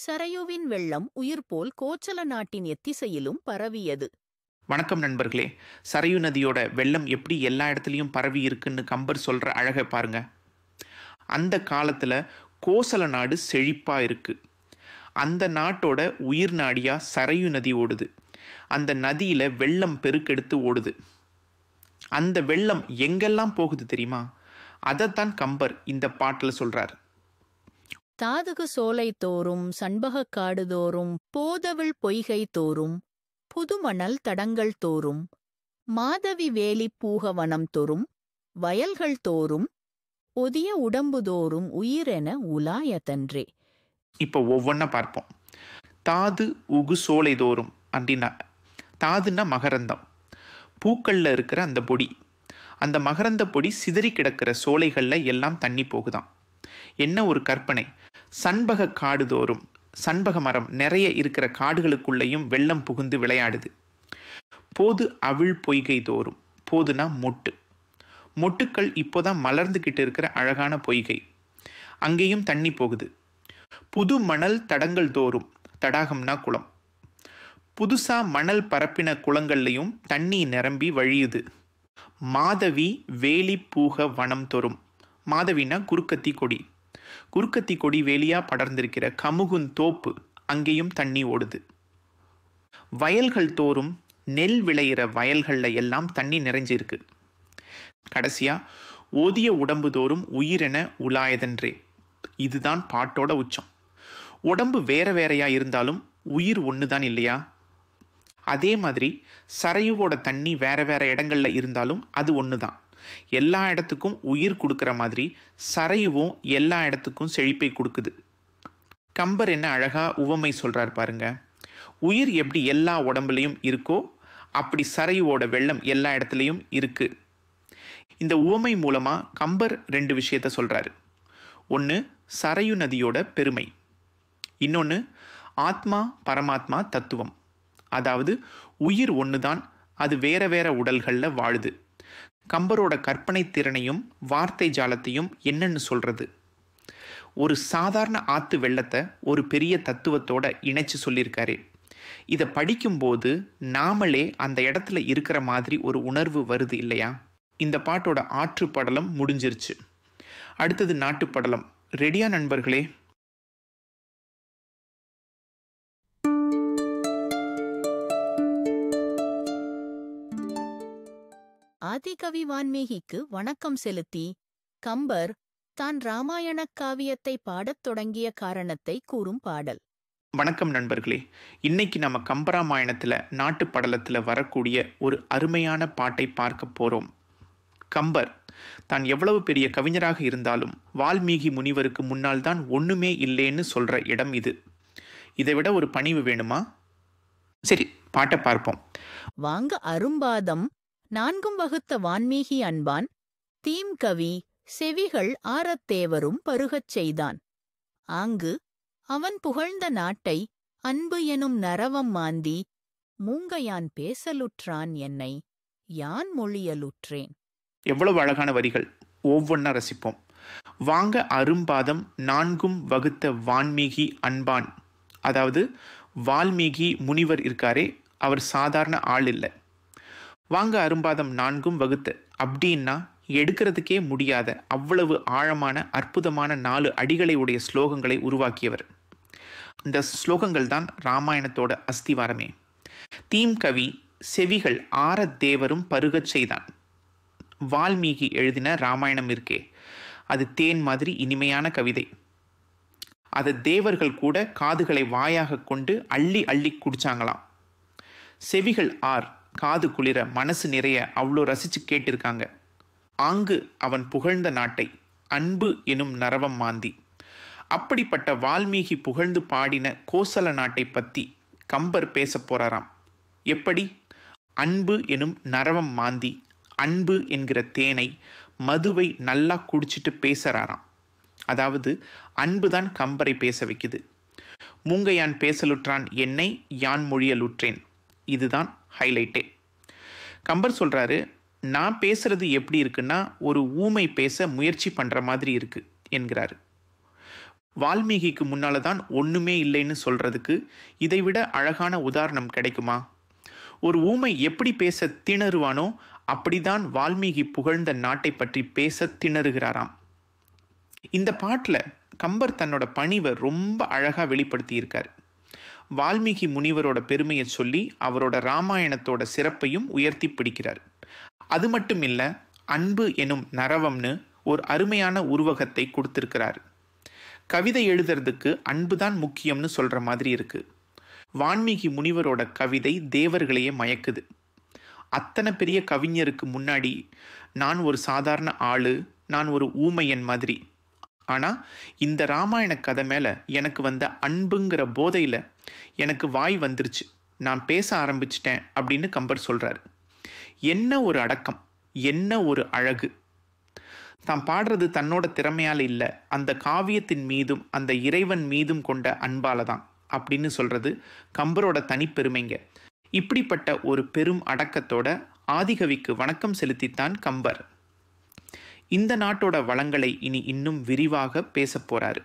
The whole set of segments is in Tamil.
சரையுவின் வெள்ளம் உயிர்போல் கோச்சல நாட்டின் எத்திசையிலும் பரவியது. வணக்கம் நண்பர்களே. சரையு நதியோட வெள்ளம் எப்படி எல்லா இடத்துலையும் பரவி இருக்குன்னு கம்பர் சொல்ற அழகை பாருங்க. அந்த காலத்துல கோசல நாடு செழிப்பா இருக்கு. அந்த நாட்டோட உயிர் நாடியா சரையு நதி ஓடுது. அந்த நதியில வெள்ளம் பெருக்கெடுத்து ஓடுது. அந்த வெள்ளம் எங்கெல்லாம் போகுது தெரியுமா? அதைத்தான் கம்பர் இந்த பாட்டில் சொல்றார். தாதுகு சோலை தோறும் சண்பகக் காடு தோறும் போதவிழ் பொய்கை தோறும் புதுமணல் தடங்கள் தோறும் மாதவி வேலி பூகவனம் தோறும் வயல்கள் தோறும் ஒதிய உடம்பு தோறும் உயிரென உலாயதன்றே. இப்போ ஒவ்வொன்றா பார்ப்போம். தாது உகு சோலை தோறும் அப்படின்னா, தாதுன்னா மகரந்தம், பூக்கள்ல இருக்கிற அந்த பொடி. அந்த மகரந்த பொடி சிதறி கிடக்கிற சோலைகளில் எல்லாம் தண்ணி போகுதாம். என்ன ஒரு கற்பனை! சண்பக காடு தோறும், சண்பக மரம் நிறைய இருக்கிற காடுகளுக்குள்ளேயும் வெள்ளம் புகுந்து விளையாடுது. போது அவிழ் பொய்கை தோறும், போதுனா மொட்டு, மொட்டுக்கள் இப்போதான் மலர்ந்துகிட்டு இருக்கிற அழகான பொய்கை, அங்கேயும் தண்ணி போகுது. புது மணல் தடங்கள் தோறும், தடாகம்னா குளம், புதுசா மணல் பரப்பின குளங்கள்லையும் தண்ணி நிரம்பி வழியுது. மாதவி வேலி பூக வனம் தோறும், மாதவினா குறுக்கத்தி கொடி, குறுக்கத்தி கொடி வேலியா படர்ந்திருக்கிற கமுகுன் தோப்பு, அங்கேயும் தண்ணி ஓடுது. வயல்கள் தோறும், நெல் விளையிற வயல்கள்ல எல்லாம் தண்ணி நிறைஞ்சிருக்கு. கடைசியா ஓதிய உடம்பு தோறும் உயிரென உலாயதன்றே. இதுதான் பாட்டோட உச்சம். உடம்பு வேற வேறையா இருந்தாலும் உயிர் ஒண்ணுதான் இல்லையா? அதே மாதிரி சரையுவோட தண்ணி வேற வேற இடங்கள்ல இருந்தாலும் அது ஒண்ணுதான். எல்லா இடத்துக்கும் உயிர் கொடுக்கிற மாதிரி சரையுவும் எல்லா இடத்துக்கும் செழிப்பை கொடுக்குது. கம்பர் என்ன அழகா உவமை சொல்றார் பாருங்க. உயிர் எப்படி எல்லா உடம்புலையும் இருக்கோ அப்படி சரையுவோட வெள்ளம் எல்லா இடத்துலையும் இருக்கு. இந்த உவமை மூலமா கம்பர் ரெண்டு விஷயத்த சொல்றாரு. ஒன்று சரையு நதியோட பெருமை, இன்னொன்று ஆத்மா பரமாத்மா தத்துவம். அதாவது உயிர் ஒண்ணுதான், அது வேற வேற உடல்களில் வாழுது. கம்பரோட கற்பனை திறனையும் வார்த்தை ஜாலத்தையும் என்னன்னு சொல்றது? ஒரு சாதாரண ஆத்து வெள்ளத்தை ஒரு பெரிய தத்துவத்தோட இணைச்சு சொல்லியிருக்காரு. இதை படிக்கும்போது நாமளே அந்த இடத்துல இருக்கிற மாதிரி ஒரு உணர்வு வருது இல்லையா? இந்த பாட்டோட ஆற்று படலம் முடிஞ்சிருச்சு. அடுத்தது நாட்டுப்படலம். ரெடியா நண்பர்களே? ஆதிகவி வான்மீகிக்கு வணக்கம் செலுத்தி கம்பர் தான் இராமாயண காவியத்தை பாடத் தொடங்கிய காரணத்தை கூறும் பாடல். வணக்கம் நண்பர்களே. இன்னைக்கு நம்ம கம்பராமாயணத்தில் நாட்டுப்படலத்தில் வரக்கூடிய ஒரு அருமையான பாட்டை பார்க்க போகிறோம். கம்பர் தான் எவ்வளவு பெரிய கவிஞராக இருந்தாலும் வால்மீகி முனிவருக்கு முன்னால் தான் ஒன்றுமே இல்லைன்னு சொல்கிற இடம் இது. இதை விட ஒரு பணிவு வேணுமா? சரி, பாட்டை பார்ப்போம். வாங்க அரும்பாதம் நான்கும் வகுத்த வான்மீகி அன்பான் தீம்கவி செவிகள் ஆரத்தேவரும் பருகச் செய்தான். ஆங்கு அவன் புகழ்ந்த நாட்டை அன்பு எனும் நரவம் மாந்தி மூங்கையான் பேசலுற்றான் என்னை யான் மொழியலுற்றேன். எவ்வளவு அழகான வரிகள்! ஒவ்வொன்றா ரசிப்போம். வாங்க அரும்பாதம் நான்கும் வகுத்த வான்மீகி அன்பான். அதாவது வால்மீகி முனிவர் இருக்காரே, அவர் சாதாரண ஆள் இல்லை. வாங்க அரும்பாதம் நான்கும் வகுத்த அப்படின்னா எடுக்கிறதுக்கே முடியாத அவ்வளவு ஆழமான அற்புதமான 4 அடிகளை உடைய ஸ்லோகங்களை உருவாக்கியவர். இந்த ஸ்லோகங்கள் தான் ராமாயணத்தோட அஸ்திவாரமே. தீம்கவி செவிகள் ஆரத்தேவரும் பருகச் செய்தான். வால்மீகி எழுதின ராமாயணம் இருக்கே, அது தேன் மாதிரி இனிமையான கவிதை. அதை தேவர்கள் கூட காதுகளை வாயாக கொண்டு அள்ளி அள்ளி குடிச்சாங்களாம். செவிகள் காது குளிர மனசு நிறைய அவ்வளோ ரசிச்சு கேட்டிருக்காங்க. ஆங்கு அவன் புகழ்ந்த நாட்டை அன்பு எனும் நரவம் மாந்தி. அப்படிப்பட்ட வால்மீகி புகழ்ந்து பாடின கோசல நாட்டை பற்றி கம்பர் பேச போறாராம். எப்படி? அன்பு எனும் நரவம் மாந்தி, அன்பு என்கிற தேனை மதுவை நல்லா குடிச்சிட்டு பேசுறாராம். அதாவது அன்புதான் கம்பரை பேச வைக்குது. மூங்கையான் பேசலுற்றான் என்னை யான் மொழியலுற்றேன். இதுதான் ஹைலைட்டே. கம்பர் சொல்றாரு, நான் பேசுறது எப்படி இருக்குன்னா ஒரு ஊமை பேச முயற்சி பண்ற மாதிரி இருக்கு என்கிறாரு. வால்மீகிக்கு முன்னால தான் ஒண்ணுமே இல்லைன்னு சொல்றதுக்கு இதைவிட அழகான உதாரணம் கிடைக்குமா? ஒரு ஊமை எப்படி பேச திணறுவானோ அப்படிதான் வால்மீகி புகழ்ந்த நாட்டை பற்றி பேச திணறுகிறாராம். இந்த பாட்டுல கம்பர் தன்னோட பணிவை ரொம்ப அழகா வெளிப்படுத்தி இருக்கார். வால்மீகி முனிவரோட பெருமையை சொல்லி அவரோட ராமாயணத்தோட சிறப்பையும் உயர்த்தி பிடிக்கிறார். அது மட்டும் இல்ல, அன்பு எனும் நரவம்னு ஒரு அருமையான உருவகத்தை கொடுத்திருக்கிறார். கவிதை எழுதுறதுக்கு அன்புதான் முக்கியம்னு சொல்ற மாதிரி இருக்கு. வால்மீகி முனிவரோட கவிதை தேவர்களையே மயக்குது. அத்தனை பெரிய கவிஞருக்கு முன்னாடி நான் ஒரு சாதாரண ஆளு, நான் ஒரு ஊமையன் மாதிரி. ஆனா இந்த ராமாயண கதை மேல எனக்கு வந்த அன்புங்கிற போதையில எனக்கு வாய் வந்துருச்சு, நான் பேச ஆரம்பிச்சிட்டேன் அப்படின்னு கம்பர் சொல்றாரு. என்ன ஒரு அடக்கம், என்ன ஒரு அழகு! தான் பாடுறது தன்னோட திறமையால இல்ல, அந்த காவியத்தின் மீதும் அந்த இறைவன் மீதும் கொண்ட அன்பால தான் அப்படின்னு சொல்றது கம்பரோட தனிப்பெருமைங்க. இப்படிப்பட்ட ஒரு பெரும் அடக்கத்தோட ஆதிகவிக்கு வணக்கம் செலுத்தித்தான் கம்பர் இந்த நாட்டோட வளங்களை இனி இன்னும் விரிவாக பேச போறாரு.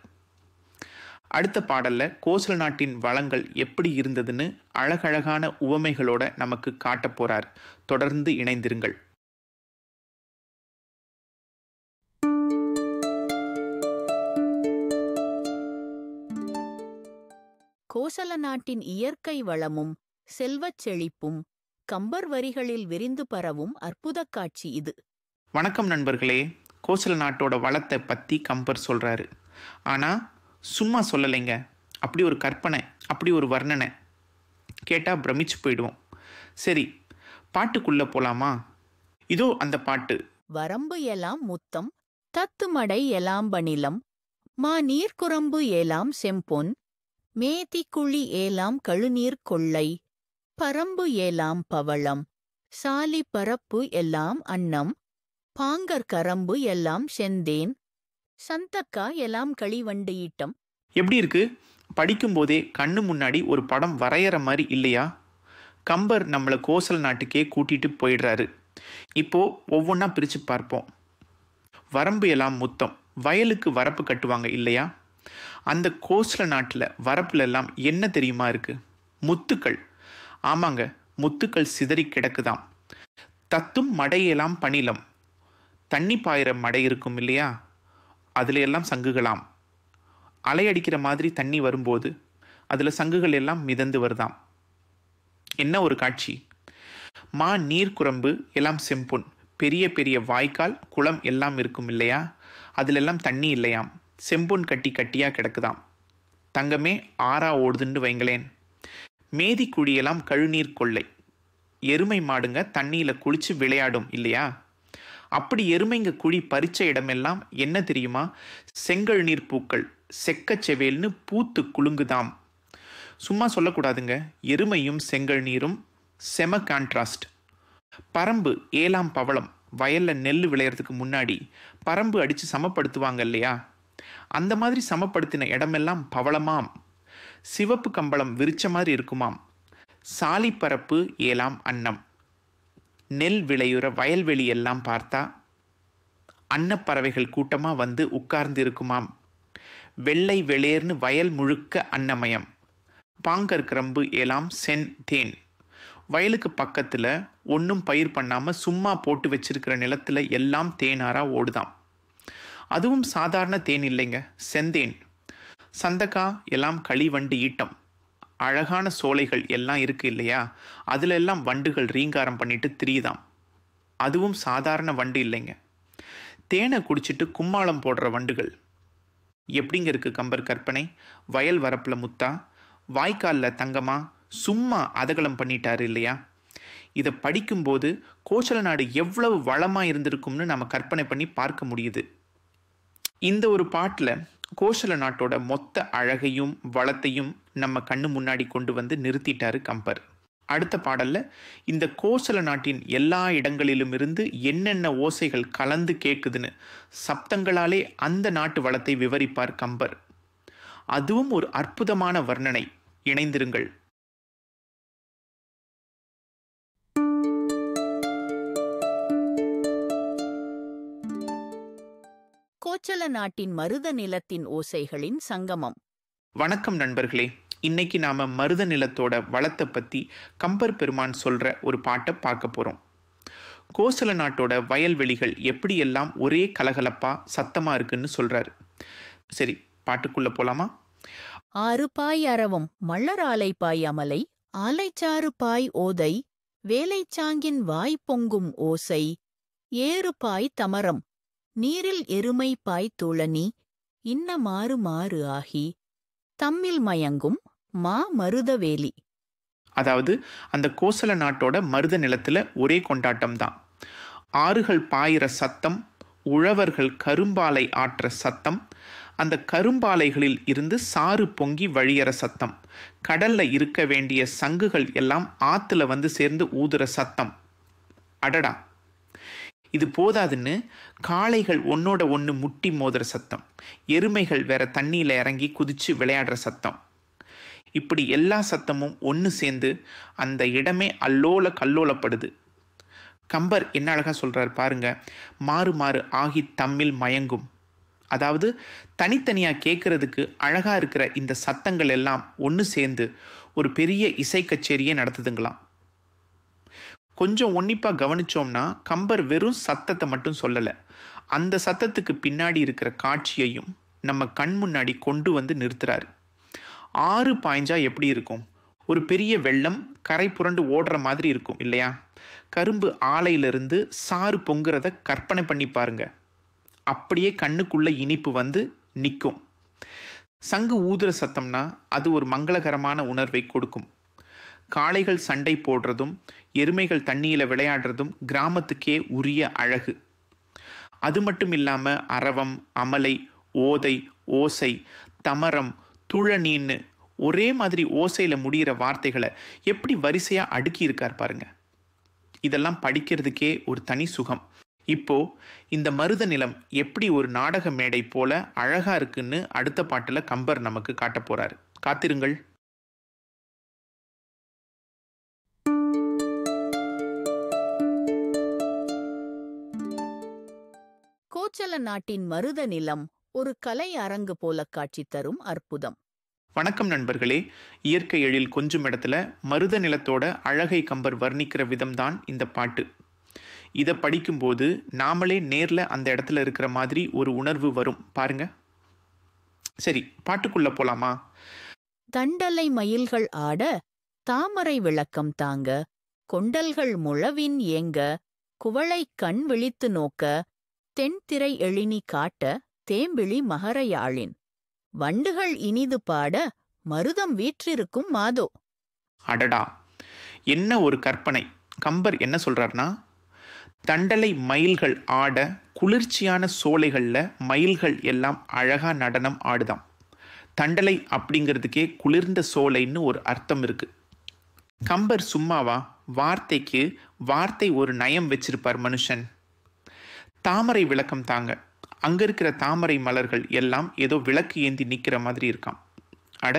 அடுத்த பாடல்ல கோசல நாட்டின் வளங்கள் எப்படி இருந்ததுன்னு அழகழகான உவமைகளோட நமக்கு காட்ட போறார். தொடர்ந்து இணைந்திருங்கள். கோசல நாட்டின் இயற்கை வளமும் செல்வச் செழிப்பும் கம்பர் வரிகளில் விரிந்து பரவும் அற்புதக் காட்சி இது. வணக்கம் நண்பர்களே. கோசல நாட்டோட வளத்தை பற்றி கம்பர் சொல்கிறாரு. ஆனால் சும்மா சொல்லலைங்க, அப்படி ஒரு கற்பனை, அப்படி ஒரு வர்ணனை கேட்டால் பிரமிச்சு போயிடுவோம். சரி, பாட்டுக்குள்ளே போகலாமா? இதோ அந்த பாட்டு. வரம்பு எலாம் முத்தம், தத்துமடை எலாம் பணிலம், மா நீர்க்குரம்பு ஏலாம் செம்பொன், மேதிக்குழி ஏலாம் கழுநீர் கொள்ளை, பரம்பு ஏலாம் பவளம், சாலி பரப்பு எல்லாம் அன்னம், பாங்கர் கரம்பு எல்லாம் செந்தேன், சந்தக்கா எல்லாம் களிவண்டு ஈட்டம். எப்படி இருக்கு? படிக்கும்போதே கண்ணு முன்னாடி ஒரு படம் வரைகிற மாதிரி இல்லையா? கம்பர் நம்மளை கோசல நாட்டுக்கே கூட்டிட்டு போயிடுறாரு. இப்போ ஒவ்வொன்றா பிரித்து பார்ப்போம். வரம்பு எல்லாம் முத்தம், வயலுக்கு வரப்பு கட்டுவாங்க இல்லையா? அந்த கோசல நாட்டில் வரப்புல எல்லாம் என்ன தெரியுமா இருக்கு? முத்துக்கள். ஆமாங்க, முத்துக்கள் சிதறி கிடக்குதாம். தத்தும் மடையெல்லாம் பணிலம், தண்ணி பாயிற மடை இருக்கும் இல்லையா, அதுல எல்லாம் சங்குகளாம். அலையடிக்கிற மாதிரி தண்ணி வரும்போது அதில் சங்குகள் எல்லாம் மிதந்து வருதாம். என்ன ஒரு காட்சி! மா நீர் குரம்பு எல்லாம் செம்பொன், பெரிய பெரிய வாய்க்கால் குளம் எல்லாம் இருக்கும் இல்லையா, அதிலெல்லாம் தண்ணி இல்லையாம், செம்பொன் கட்டி கட்டியாக கிடக்குதாம். தங்கமே ஆறா ஓடுதுன்னு வைங்களேன். மேதி குழியெல்லாம் கழுநீர் கொள்ளை, எருமை மாடுங்க தண்ணியில் குளிச்சு விளையாடும் இல்லையா, அப்படி எருமைங்க குழி பறிச்ச இடமெல்லாம் என்ன தெரியுமா? செங்கல் நீர் பூக்கள் செக்கச் செவேல்னு பூத்து குலுங்குதாம். சும்மா சொல்லக்கூடாதுங்க, எருமையும் செங்கல் நீரும் செம கான்ட்ராஸ்ட். பரம்பு ஏலாம் பவளம், வயல்ல நெல் விளையறதுக்கு முன்னாடி பரம்பு அடித்து சமப்படுத்துவாங்க இல்லையா, அந்த மாதிரி சமப்படுத்தின இடமெல்லாம் பவளமாம். சிவப்பு கம்பளம் விரிச்ச மாதிரி இருக்குமாம். சாலிப்பரப்பு ஏலாம் அன்னம், நெல் விளையுற வயல்வெளி எல்லாம் பார்த்தா அன்னப்பறவைகள் கூட்டமாக வந்து உட்கார்ந்து இருக்குமாம். வெள்ளை வெளியர்னு வயல் முழுக்க அன்னமயம். பாங்கர் கிரம்பு ஏலாம் சென் தேன், வயலுக்கு பக்கத்தில் ஒன்றும் பயிர் பண்ணாமல் சும்மா போட்டு வச்சிருக்கிற நிலத்தில் எல்லாம் தேனாராக ஓடுதாம். அதுவும் சாதாரண தேன் இல்லைங்க, செந்தேன். சந்தக்கா எல்லாம் களிவண்டு ஈட்டம், அழகான சோலைகள் எல்லாம் இருக்கு இல்லையா, அதுல எல்லாம் வண்டுகள் ரீங்காரம் பண்ணிட்டு திரியுதாம். அதுவும் சாதாரண வண்டு இல்லைங்க, தேனை குடிச்சிட்டு கும்மாளம் போடுற வண்டுகள். எப்படிங்க இருக்கு கம்பர் கற்பனை? வயல் வரப்புல முத்தா, வாய்க்காலில் தங்கமா, சும்மா அதகலம் பண்ணிட்டாரு இல்லையா? இதை படிக்கும்போது கோசல நாடு எவ்வளவு வளமாக இருந்திருக்கும்னு நம்ம கற்பனை பண்ணி பார்க்க முடியுது. இந்த ஒரு பாட்டில் கோசல நாட்டோட மொத்த அழகையும் வளத்தையும் நம்ம கண்ணு முன்னாடி கொண்டு வந்து நிறுத்திட்டாரு கம்பர். அடுத்த பாடல்ல இந்த கோசல நாட்டின் எல்லா இடங்களிலும் இருந்து என்னென்ன ஓசைகள் கலந்து கேட்குதுன்னு சப்தங்களாலே அந்த நாட்டு வளத்தை விவரிப்பார் கம்பர். அதுவும் ஒரு அற்புதமான வர்ணனை. இணைந்திருங்கள். கோச்சல நாட்டின் மருத நிலத்தின் ஓசைகளின் சங்கமம். வணக்கம் நண்பர்களே. இன்னைக்கு நாம மருத நிலத்தோட வளத்தை பத்தி கம்பர் பெருமான் சொல்ற ஒரு பாட்டை பார்க்க போறோம். கோசல நாட்டோட வயல்வெளிகள் எப்படியெல்லாம் ஒரே கலகலப்பா சத்தமா இருக்குன்னு சொல்றாரு. சரி, பாட்டுக்குள்ள போலாமா? ஆறு பாய் அரவம் மள்ளராலை பாய் அமலை, ஆலைச்சாறு பாய் ஓதை, வேலைச்சாங்கின் வாய் பொங்கும் ஓசை, ஏறு பாய் தமரம், நீரில் எருமை பாய் துளனி, இன்ன மாறு மாறு ஆகி, தம்மில் மயங்கும் மா மருதவேலி. அதாவது அந்த கோசல நாட்டோட மருத நிலத்துல ஒரே கொண்டாட்டம் தான். ஆறுகள் பாயிற சத்தம், உழவர்கள் கரும்பாலை ஆற்ற சத்தம், அந்த கரும்பாலைகளில் இருந்து சாறு பொங்கி வழியற சத்தம், கடல்ல இருக்க வேண்டிய சங்குகள் எல்லாம் ஆத்துல வந்து சேர்ந்து ஊதுற சத்தம். அடடா, இது போதாதுன்னு காளைகள் ஒன்னோட ஒன்று முட்டி மோதுற சத்தம், எருமைகள் வேற தண்ணியில் இறங்கி குதிச்சு விளையாடுற சத்தம். இப்படி எல்லா சத்தமும் ஒன்று சேர்ந்து அந்த இடமே அல்லோல கல்லோலப்படுது. கம்பர் என்ன அழகா சொல்றாரு பாருங்க. மாறு மாறு ஆகி தம்மில் மயங்கும். அதாவது தனித்தனியாக கேட்கறதுக்கு அழகா இருக்கிற இந்த சத்தங்கள் எல்லாம் ஒன்று சேர்ந்து ஒரு பெரிய இசை கச்சேரியை நடத்துதுங்களாம். கொஞ்சம் உன்னிப்பாக கவனிச்சோம்னா கம்பர் வெறும் சத்தத்தை மட்டும் சொல்லலை, அந்த சத்தத்துக்கு பின்னாடி இருக்கிற காட்சியையும் நம்ம கண் முன்னாடி கொண்டு வந்து நிறுத்துறாரு. ஆறு பாய்ஞ்சா எப்படி இருக்கும்? ஒரு பெரிய வெள்ளம் கரை புரண்டு ஓடுற மாதிரி இருக்கும் இல்லையா? கரும்பு ஆலையிலிருந்து சாறு பொங்குறத கற்பனை பண்ணி பாருங்க. அப்படியே கண்ணுக்குள்ள இனிப்பு வந்து நிற்கும். சங்கு ஊதுற சத்தம்னா அது ஒரு மங்களகரமான உணர்வை கொடுக்கும். காளைகள் சண்டை போடுறதும் எருமைகள் தண்ணியில் விளையாடுறதும் கிராமத்துக்கே உரிய அழகு. அது மட்டும் இல்லாமல் அரவம், அமலை, ஓதை, ஓசை, தமரம், துழனின்னு ஒரே மாதிரி ஓசையில் முடிகிற வார்த்தைகளை எப்படி வரிசையாக அடுக்கி இருக்கார் பாருங்க. இதெல்லாம் படிக்கிறதுக்கே ஒரு தனி சுகம். இப்போ இந்த மருத நிலம் எப்படி ஒரு நாடக மேடை போல அழகா இருக்குன்னு அடுத்த பாட்டில் கம்பர் நமக்கு காட்ட போறாரு. காத்திருங்கள். கோச்சல நாட்டின் மருத நிலம் ஒரு கலை அரங்கு போல காட்சி தரும் அற்புதம். வணக்கம் நண்பர்களே. இயற்கை எழில் கொஞ்சம் இடத்துல மருத நிலத்தோட அழகை கம்பர் வர்ணிக்கிற விதம்தான் இந்த பாட்டு. இதை படிக்கும்போது நாமளே நேரில் அந்த இடத்துல இருக்கிற மாதிரி ஒரு உணர்வு வரும் பாருங்க. சரி, பாட்டுக்குள்ள போலாமா? தண்டலை மயில்கள் ஆட, தாமரை விளக்கம் தாங்க, கொண்டல்கள் முழவின் ஏங்க, குவளை கண் விழித்து நோக்க, தென்திரை எழினி காட்ட, தேம்பிழி மகரயாழின், வண்டுகள் இனிது பாட, மருதம் வீற்றிருக்கும் மாதோ. அடடா, என்ன ஒரு கற்பனை! கம்பர் என்ன சொல்றாருன்னா, தண்டலை மயில்கள் ஆட, குளிர்ச்சியான சோலைகளில் மயில்கள் எல்லாம் அழகா நடனம் ஆடுதாம். தண்டலை அப்படிங்கிறதுக்கே குளிர்ந்த சோலைன்னு ஒரு அர்த்தம் இருக்கு. கம்பர் சும்மாவா? வார்த்தைக்கு வார்த்தை ஒரு நயம் வச்சிருப்பார் மனுஷன். தாமரை விளக்கம் தாங்க, அங்க இருக்கிற தாமரை மலர்கள் எல்லாம் ஏதோ விளக்கு ஏந்தி நிற்கிற மாதிரி இருக்காம். அட,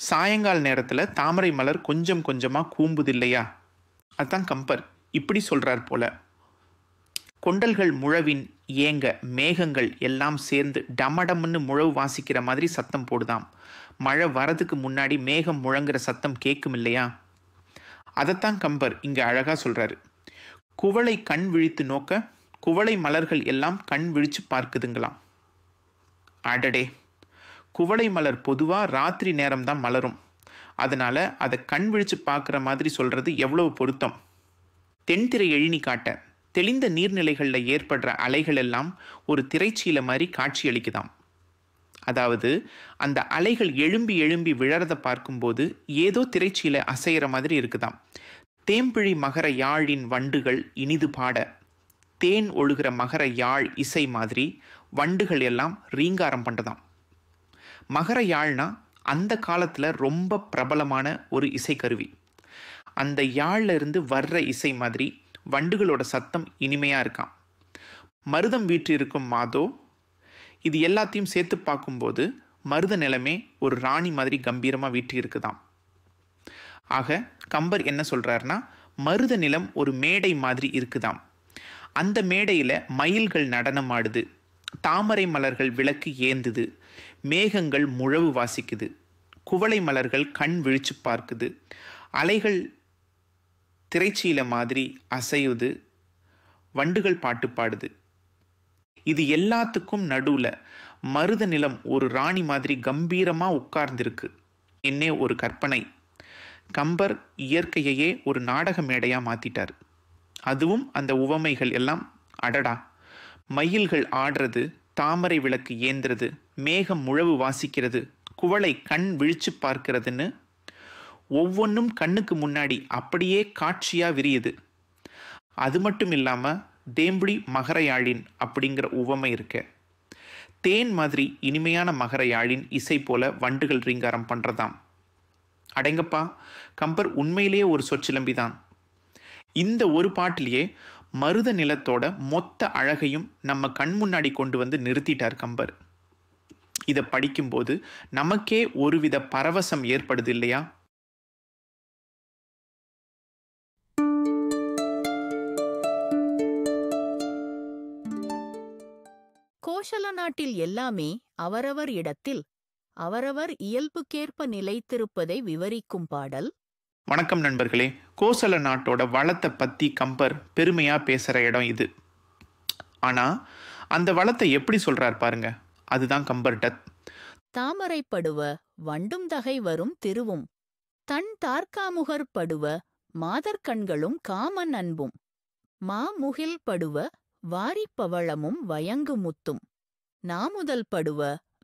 சாயங்கால நேரத்தில் தாமரை மலர் கொஞ்சம் கொஞ்சமாக கூம்புது இல்லையா? அதுதான் கம்பர் இப்படி சொல்றார் போல. கொண்டல்கள் முழவின் ஏங்க, மேகங்கள் எல்லாம் சேர்ந்து டமடம்னு முழவு வாசிக்கிற மாதிரி சத்தம் போடுதாம். மழை வரதுக்கு முன்னாடி மேகம் முழங்குற சத்தம் கேட்கும் இல்லையா? அதைத்தான் கம்பர் இங்கே அழகா சொல்றாரு. குவளை கண் விழித்து நோக்க, குவளை மலர்கள் எல்லாம் கண் விழிச்சு பார்க்குதுங்களாம். அடடே, குவளை மலர் பொதுவாக ராத்திரி நேரம்தான் மலரும். அதனால அதை கண் விழிச்சு பார்க்குற மாதிரி சொல்றது எவ்வளவு பொருத்தம். தென்திரை எழினி காட்ட, தெளிந்த நீர்நிலைகளில் ஏற்படுற அலைகள் எல்லாம் ஒரு திரைச்சீல மாதிரி காட்சி அளிக்குதாம். அதாவது அந்த அலைகள் எழும்பி எழும்பி விழறதை பார்க்கும்போது ஏதோ திரைச்சீல அசைகிற மாதிரி இருக்குதாம். தேம்பிழி மகர யாழின் வண்டுகள் இனிது பாட, தேன் ஒழுகிற மகர யாழ் இசை மாதிரி வண்டுகள் எல்லாம் ரீங்காரம் பண்ணுறதாம். மகர யாழ்னா அந்த காலத்தில் ரொம்ப பிரபலமான ஒரு இசைக்கருவி. அந்த யாழில் இருந்து வர்ற இசை மாதிரி வண்டுகளோட சத்தம் இனிமையாக இருக்காம். மருதம் வீற்று இருக்கும் மாதோ, இது எல்லாத்தையும் சேர்த்து பார்க்கும்போது மருத நிலமே ஒரு ராணி மாதிரி கம்பீரமாக வீற்றி இருக்குதாம். ஆக கம்பர் என்ன சொல்கிறாருன்னா, மருத நிலம் ஒரு மேடை மாதிரி இருக்குதாம். அந்த மேடையில் மயில்கள் நடனம் ஆடுது, தாமரை மலர்கள் விளக்கு ஏந்துது, மேகங்கள் முழவு வாசிக்குது, குவளை மலர்கள் கண் விழிச்சு பார்க்குது, அலைகள் திரைச்சீல மாதிரி அசையுது, வண்டுகள் பாட்டு பாடுது. இது எல்லாத்துக்கும் நடுவில் மருத நிலம் ஒரு ராணி மாதிரி கம்பீரமாக உட்கார்ந்திருக்கு. என்னே ஒரு கற்பனை. கம்பர் இயற்கையையே ஒரு நாடக மேடையாக மாற்றிட்டார். அதுவும் அந்த உவமைகள் எல்லாம் அடடா, மயில்கள் ஆடுறது, தாமரை விளக்கு ஏந்துறது, மேகம் முழவு வாசிக்கிறது, குவளை கண் விழிச்சு பார்க்கிறதுன்னு ஒவ்வொன்றும் கண்ணுக்கு முன்னாடி அப்படியே காட்சியாக விரியுது. அது மட்டும் இல்லாமல் தேம்புடி மகரயாழின் அப்படிங்கிற உவமை இருக்கு. தேன் மாதிரி இனிமையான மகரயாழின் இசை போல வண்டுகள் ரீங்காரம் பண்ணுறதாம். அடங்கப்பா, கம்பர் உண்மையிலேயே ஒரு சொற்சிலம்பி தான். இந்த ஒரு பாட்டிலேயே மருத நிலத்தோட மொத்த அழகையும் நம்ம கண் முன்னாடி கொண்டு வந்து நிறுத்திட்டார் கம்பர். இதை படிக்கும்போது நமக்கே ஒருவித பரவசம் ஏற்படுது இல்லையா? கோசல நாட்டில் எல்லாமே அவரவர் இடத்தில் அவரவர் இயல்புக்கேற்ப நிலைத்திருப்பதை விவரிக்கும் பாடல். வணக்கம் நண்பர்களே. கோசல நாட்டோட வளத்தை பற்றி கம்பர் பெருமையாக பேசுகிற இடம் இது. ஆனால் அந்த வளத்தை எப்படி சொல்கிறார் பாருங்க. அதுதான் கம்பர் டத். தாமரைப்படுவ வண்டும் தகை வரும் திருவும், தன் தார்காமுகர் படுவ மாதர்கண்களும் காமன் அன்பும், மாமுகில் படுவ வாரிப்பவளமும் வயங்கு முத்தும், நாமுதல் படுவ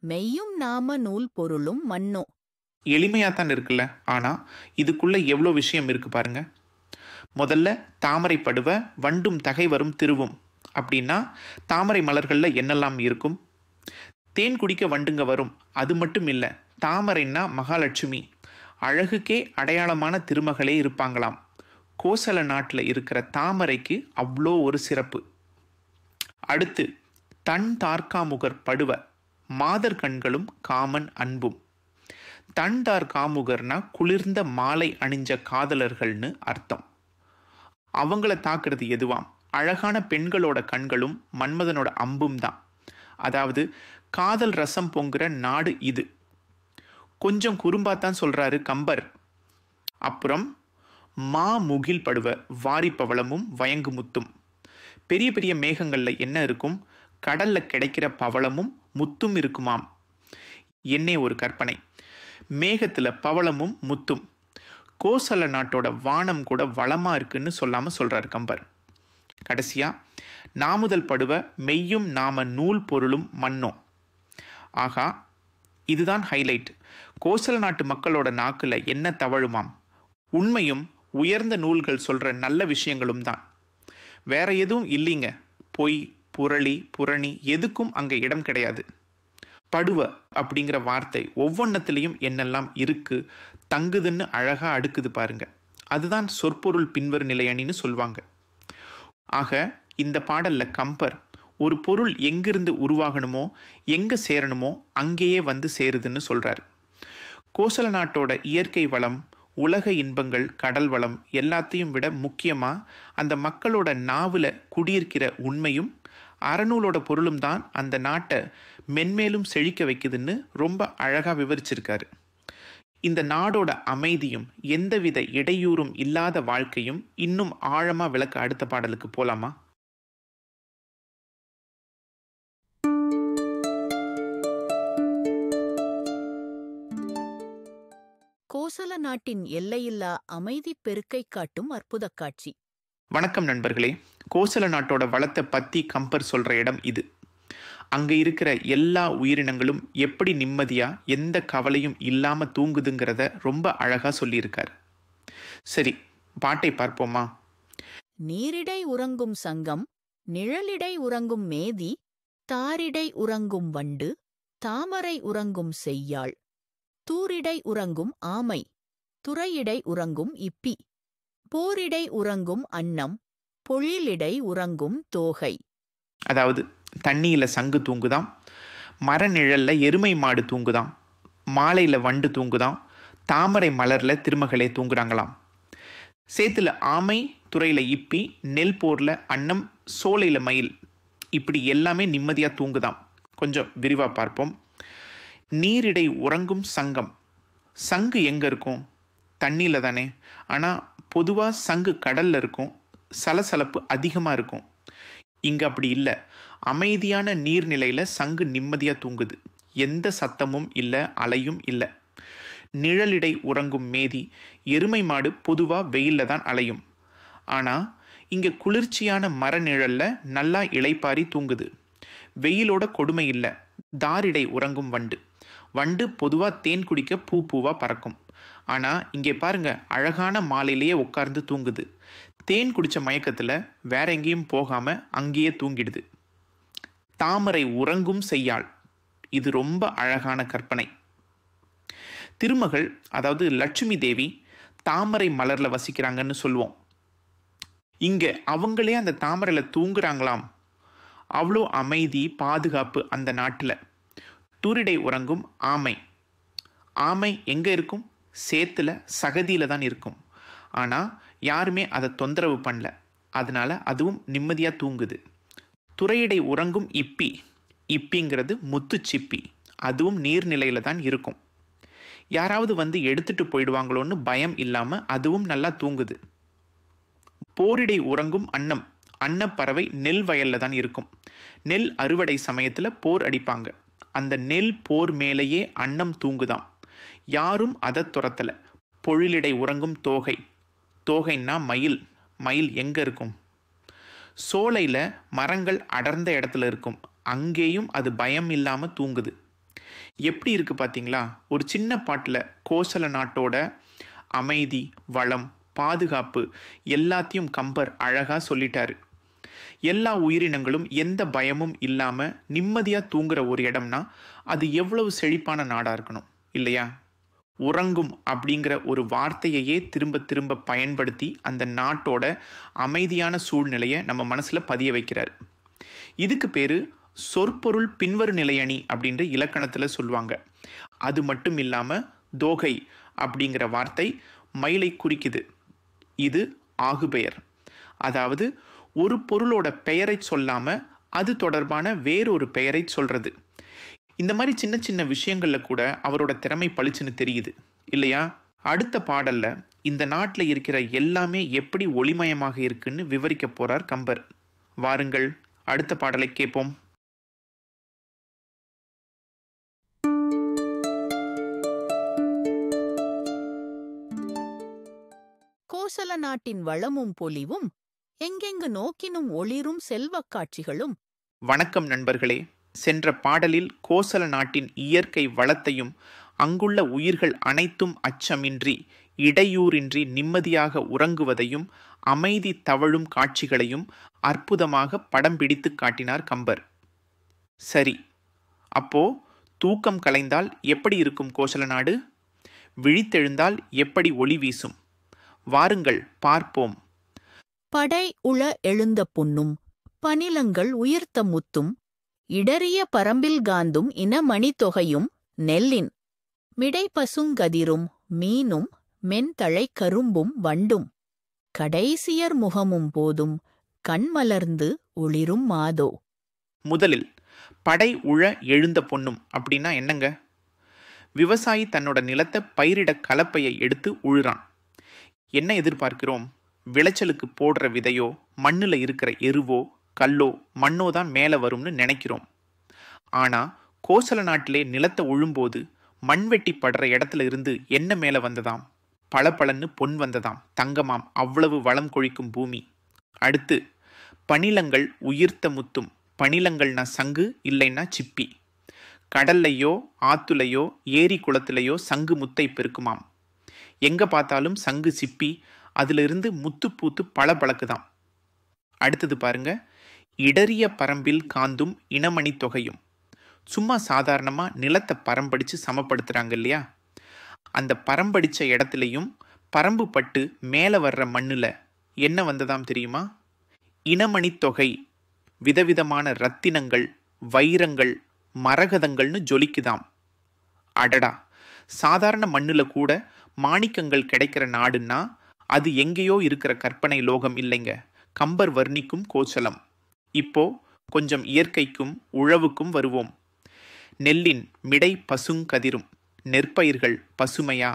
மெய்யும் நாம நூல் பொருளும் மண்ணோ. எளிமையாத்தான் இருக்குல்ல, ஆனால் இதுக்குள்ள எவ்வளோ விஷயம் இருக்கு பாருங்க. முதல்ல தாமரை படுவ வண்டும் தகை வரும் திருவும் அப்படின்னா தாமரை மலர்களில் என்னெல்லாம் இருக்கும்? தேன் குடிக்க வண்டுங்க வரும். அது மட்டும் இல்லை, தாமரைன்னா மகாலட்சுமி, அழகுக்கே அடையாளமான திருமகளே இருப்பாங்களாம். கோசல நாட்டில் இருக்கிற தாமரைக்கு அவ்வளோ ஒரு சிறப்பு. அடுத்து தன் தார்காமுகர் படுவ மாதர் கண்களும் காமன் அன்பும். தன் தார் காமுகர்னா குளிர்ந்த மாலை அணிஞ்ச காதலர்கள்னு அர்த்தம். அவங்கள தாக்குறது எதுவாம்? அழகான பெண்களோட கண்களும் மன்மதனோட அம்பும் தான். அதாவது காதல் ரசம் பொங்குற நாடு இது. கொஞ்சம் குறும்பாத்தான் சொல்றாரு கம்பர். அப்புறம் மா முகில் படுவ வாரிப்பவளமும் வயங்கு முத்தும். பெரிய பெரிய மேகங்கள்ல என்ன இருக்கும்? கடல்ல கிடைக்கிற பவளமும் முத்தும் இருக்குமாம். என்னே ஒரு கற்பனை. மேகத்துல பவளமும் முத்தும். கோசல நாட்டோட வானம் கூட வளமா இருக்குன்னு சொல்லாம சொல்றாரு கம்பர். கடைசியா நாமுதல் படுவ மெய்யும் நாம நூல் பொருளும் மண்ணோ. ஆகா, இதுதான் ஹைலைட். கோசல நாட்டு மக்களோட நாக்குல என்ன தவழுமாம்? உண்மையும் உயர்ந்த நூல்கள் சொல்ற நல்ல விஷயங்களும் தான். வேற எதுவும் இல்லைங்க. பொய், புரளி, புரணி எதுக்கும் அங்க இடம் கிடையாது. படுவ அப்படிங்கிற வார்த்தை ஒவ்வொன்றத்திலையும் என்னெல்லாம் இருக்கு, தங்குதுன்னு அழகா அடுக்குது பாருங்க. அதுதான் சொற்பொருள் பின்வரு நிலையணின்னு சொல்லுவாங்க. ஆக இந்த பாடல்ல கம்பர் ஒரு பொருள் எங்கிருந்து உருவாகணுமோ எங்க சேரணுமோ அங்கேயே வந்து சேருதுன்னு சொல்றாரு. கோசல நாட்டோட இயற்கை வளம், உலக இன்பங்கள், கடல் வளம் எல்லாத்தையும் விட முக்கியமா அந்த மக்களோட நாவுல குடியிருக்கிற உண்மையும் அறநூலோட பொருளும் தான் அந்த நாட்டை மென்மேலும் செழிக்க வைக்குதுன்னு ரொம்ப அழகா விவரிச்சிருக்காரு. இந்த நாடோட அமைதியும் எந்தவித இடையூறும் இல்லாத வாழ்க்கையும் இன்னும் ஆழமா விளக்க அடுத்த பாடலுக்கு போலாமா? கோசல நாட்டின் எல்லையில்லா அமைதி பெருக்கை காட்டும் அற்புத காட்சி. வணக்கம் நண்பர்களே. கோசல நாட்டோட வளத்தை பத்தி கம்பர் சொல்ற இடம் இது. அங்க இருக்கிற எல்லா உயிரினங்களும் எப்படி நிம்மதியா எந்த கவலையும் இல்லாம தூங்குதுங்கிறத ரொம்ப அழகா சொல்லியிருக்கார். சரி, பாட்டை பார்ப்போமா? நீரிடை உறங்கும் சங்கம், நிழலிடை உறங்கும் மேதி, தாரிடை உறங்கும் வண்டு, தாமரை உறங்கும் செய்யாள், தூரிடை உறங்கும் ஆமை, துறையிடை உறங்கும் இப்பி, போரிடை உறங்கும் அன்னம், பொழிலிடை உறங்கும் தோகை. அதாவது தண்ணியில சங்கு தூங்குதாம், மர நிழல்ல எருமை மாடு தூங்குதாம், மாலையில வண்டு தூங்குதாம், தாமரை மலர்ல திருமகளே தூங்குறாங்களாம். சேத்துல ஆமை, துறையில இப்பி, நெல் போர்ல அன்னம், சோலையில மயில். இப்படி எல்லாமே நிம்மதியாக தூங்குதாம். கொஞ்சம் விரிவாக பார்ப்போம். நீரிடை உறங்கும் சங்கம். சங்கு எங்கே இருக்கும்? தண்ணியில் தானே. ஆனால் பொதுவாக சங்கு கடலில் இருக்கும், சலசலப்பு அதிகமாக இருக்கும். இங்கே அப்படி இல்லை. அமைதியான நீர்நிலையில் சங்கு நிம்மதியாக தூங்குது. எந்த சத்தமும் இல்லை, அலையும் இல்லை. நிழலிடை உறங்கும் மேதி. எருமை மாடு பொதுவாக வெயிலில் தான் அலையும். ஆனால் இங்கே குளிர்ச்சியான மர நிழலில் நல்லா இளைப்பாரி தூங்குது. வெயிலோட கொடுமை இல்லை. தாரிடை உறங்கும் வண்டு. வண்டு பொதுவாக தேன் குடிக்க பூ பூவாக பறக்கும். ஆனால் இங்கே பாருங்க, அழகான மாலையிலேயே உட்கார்ந்து தூங்குது. தேன் குடித்த மயக்கத்தில் வேற எங்கேயும் போகாமல் அங்கேயே தூங்கிடுது. தாமரை உறங்கும் செய்யாள். இது ரொம்ப அழகான கற்பனை. திருமகள், அதாவது லட்சுமி தேவி, தாமரை மலரில் வசிக்கிறாங்கன்னு சொல்லுவோம். இங்கே அவங்களே அந்த தாமரையில் தூங்குறாங்களாம். அவ்வளோ அமைதி, பாதுகாப்பு அந்த நாட்டில். தூரிடை உறங்கும் ஆமை. ஆமை எங்கே இருக்கும்? சேத்துல, சகதியில் தான் இருக்கும். ஆனால் யாருமே அதை தொந்தரவு பண்ணல. அதனால அதுவும் நிம்மதியாக தூங்குது. துறையிடை உறங்கும் இப்பி. இப்பிங்கிறது முத்து சிப்பி. அதுவும் நீர்நிலையில் தான் இருக்கும். யாராவது வந்து எடுத்துட்டு போயிடுவாங்களோன்னு பயம் இல்லாமல் அதுவும் நல்லா தூங்குது. போரிடை உறங்கும் அன்னம். அன்னப்பறவை நெல் வயலில் தான் இருக்கும். நெல் அறுவடை சமயத்தில் போர் அடிப்பாங்க. அந்த நெல் போர் மேலேயே அன்னம் தூங்குதாம். யாரும் அதை துரத்தலை. பொழிலிடை உறங்கும் தோகை. தோகைன்னா மயில். மயில் எங்கே இருக்கும்? சோலையில் மரங்கள் அடர்ந்த இடத்துல இருக்கும். அங்கேயும் அது பயம் இல்லாமல் தூங்குது. எப்படி இருக்குது பார்த்தீங்களா? ஒரு சின்ன பாட்டில் கோசல நாட்டோட அமைதி, வளம், பாதுகாப்பு எல்லாத்தையும் கம்பர் அழகாக சொல்லிட்டாரு. எல்லா உயிரினங்களும் எந்த பயமும் இல்லாமல் நிம்மதியாக தூங்குற ஒரு இடம்னா அது எவ்வளவு செழிப்பான நாடாக இருக்கணும் இல்லையா? உறங்கும் அப்படிங்கிற ஒரு வார்த்தையையே திரும்ப திரும்ப பயன்படுத்தி அந்த நாட்டோட அமைதியான சூழ்நிலையை நம்ம மனசில் பதிய வைக்கிறார். இதுக்கு பேர் சொற்பொருள் பின்வரு நிலையணி அப்படின்ற இலக்கணத்தில் சொல்லுவாங்க. அது மட்டும் இல்லாமல் தோகை அப்படிங்கிற வார்த்தை மயிலை குறிக்குது. இது ஆகுபெயர். அதாவது ஒரு பொருளோட பெயரை சொல்லாமல் அது தொடர்பான வேறொரு பெயரை சொல்கிறது. இந்த மாதிரி சின்ன சின்ன விஷயங்களில் கூட அவரோட திறமை பளிச்சுன்னு தெரியுது இல்லையா? அடுத்த பாடல்ல இந்த நாட்டில் இருக்கிற எல்லாமே எப்படி ஒளிமயமாக இருக்குன்னு விவரிக்க போறார் கம்பர். வாருங்கள் அடுத்த பாடலை கேட்போம். கோசல நாட்டின் வளமும் பொலிவும், எங்கெங்கு நோக்கினும் ஒளிரும் செல்வக் காட்சிகளும். வணக்கம் நண்பர்களே. சென்ற பாடலில் கோசல நாட்டின் இயற்கை வளத்தையும் அங்குள்ள உயிர்கள் அனைத்தும் அச்சமின்றி இடையூறின்றி நிம்மதியாக உறங்குவதையும் அமைதி தவழும் காட்சிகளையும் அற்புதமாக படம் பிடித்து காட்டினார் கம்பர். சரி, அப்போ தூக்கம் கலைந்தால் எப்படி இருக்கும் கோசல நாடு? விழித்தெழுந்தால் எப்படி ஒளி வீசும்? வாருங்கள் பார்ப்போம். படை உள எழுந்த புண்ணும் பனிலங்கள் உயிர்த்த முத்தும் இடறிய பரம்பில் காந்தும் இனமணி தொகையும் நெல்லின் மிடைப்பசுங்கதிரும் மீனும் மென்தழை கரும்பும் வண்டும் கடைசியர் முகமும் போதும் கண்மலர்ந்து ஒளிரும் மாதோ. முதலில் படை உழ எழுந்த பொண்ணும் அப்படின்னா என்னங்க? விவசாயி தன்னோட நிலத்தை பயிரிட கலப்பையை எடுத்து உழுறான். என்ன எதிர்பார்க்கிறோம்? விளைச்சலுக்கு போடுற விதையோ மண்ணில் இருக்கிற எருவோ கல்லோ மண்ணோ தான் மேலே வரும்னு நினைக்கிறோம். ஆனால் கோசல நாட்டிலே நிலத்தை உழும்போது மண்வெட்டி படுற இடத்துல இருந்து என்ன மேலே வந்ததாம்? பளபளன்னு பொன் வந்ததாம், தங்கமாம். அவ்வளவு வளம் கொழிக்கும் பூமி. அடுத்து பனிலங்கள் உயிர்த்த முத்தும். பனிலங்கள்னா சங்கு, இல்லைன்னா சிப்பி. கடல்லையோ ஆத்துலையோ ஏரி குளத்திலையோ சங்கு முத்தை பெருக்குமாம். எங்கே பார்த்தாலும் சங்கு சிப்பி, அதிலிருந்து முத்து பூத்து பளபளக்குதாம். அடுத்தது பாருங்க, இடறிய பரம்பில் காந்தும் இனமணி தொகையும். சும்மா சாதாரணமாக நிலத்தை பரம்படித்து சமப்படுத்துகிறாங்க இல்லையா? அந்த பரம்படித்த இடத்துலையும் பரம்பு பட்டு மேலே வர்ற மண்ணில் என்ன வந்ததாம் தெரியுமா? இனமணி தொகை. விதவிதமான ரத்தினங்கள், வைரங்கள், மரகதங்கள்னு ஜொலிக்குதாம். அடடா, சாதாரண மண்ணில் கூட மாணிக்கங்கள் கிடைக்கிற நாடுன்னா அது எங்கேயோ இருக்கிற கற்பனை லோகம் இல்லைங்க, கம்பர் வர்ணிக்கும் கோசலம். இப்போ கொஞ்சம் இயற்கைக்கும் உழவுக்கும் வருவோம். நெல்லின் மிடை பசுங்கதிரும் நெற்பயிர்கள் பசுமையா